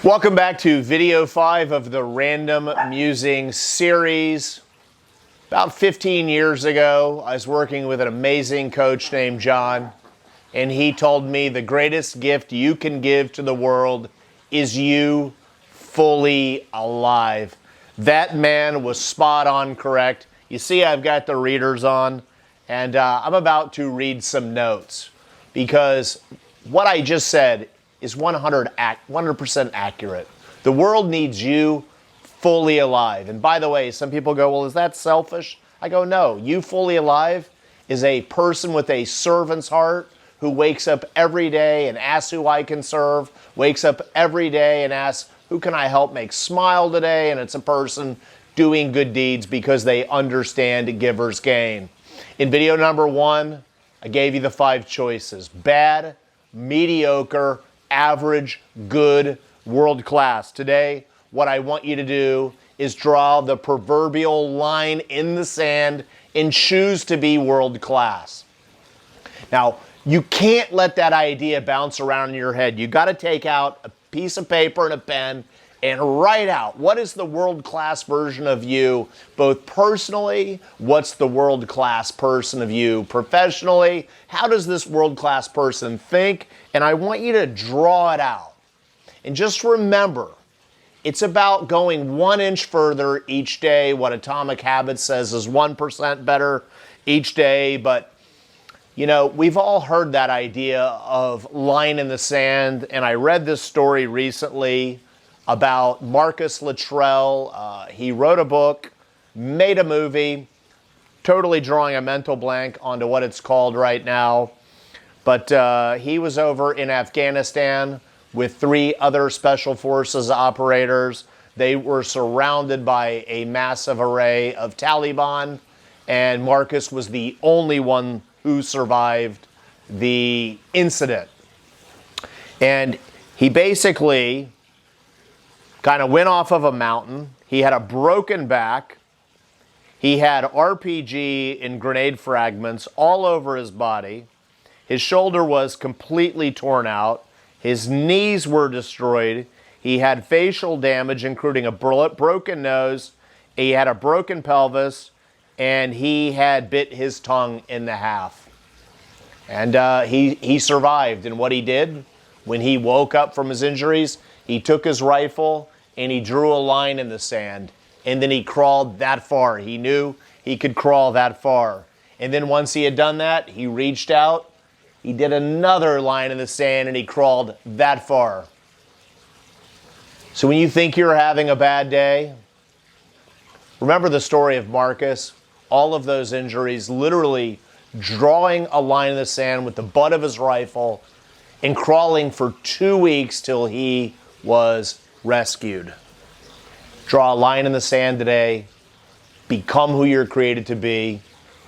Welcome back to video 5 of the Random Musing series. About 15 years ago, I was working with an amazing coach named John, and he told me the greatest gift you can give to the world is you fully alive. That man was spot on correct. You see, I've got the readers on, and I'm about to read some notes because what I just said is 100% accurate. The world needs you fully alive. And by the way, some people go, well, is that selfish? I go, no. You fully alive is a person with a servant's heart who wakes up every day and asks who I can serve, wakes up every day and asks, who can I help make smile today? And it's a person doing good deeds because they understand givers gain. In video number 1, I gave you the 5 choices: bad, mediocre, average, good, world class. Today, what I want you to do is draw the proverbial line in the sand and choose to be world class. Now, you can't let that idea bounce around in your head. You got to take out a piece of paper and a pen and write out what is the world-class version of you, both personally, what's the world-class person of you professionally, how does this world-class person think, and I want you to draw it out. And just remember, it's about going 1 inch further each day. What Atomic Habits says is 1% better each day, but you know, we've all heard that idea of line in the sand, and I read this story recently about Marcus Luttrell. He wrote a book, made a movie, totally drawing a mental blank onto what it's called right now. But he was over in Afghanistan with 3 other Special Forces operators. They were surrounded by a massive array of Taliban, and Marcus was the only one who survived the incident. And he basically kind of went off of a mountain. He had a broken back. He had RPG and grenade fragments all over his body. His shoulder was completely torn out. His knees were destroyed. He had facial damage, including a broken nose. He had a broken pelvis, and he had bit his tongue in half. And he survived. And what he did, when he woke up from his injuries, he took his rifle and he drew a line in the sand. And then he crawled that far. He knew he could crawl that far. And then once he had done that, he reached out, he did another line in the sand, and he crawled that far. So when you think you're having a bad day, remember the story of Marcus. All of those injuries, literally drawing a line in the sand with the butt of his rifle and crawling for 2 weeks till he was rescued. Draw a line in the sand today. Become who you're created to be,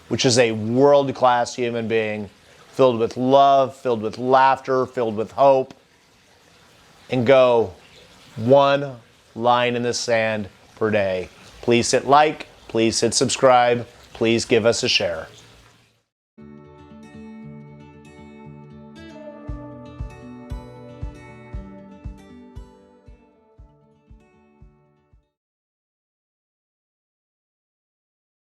which is a world-class human being, filled with love, filled with laughter, filled with hope, and go 1 line in the sand per day. Please hit like, please hit subscribe, please give us a share.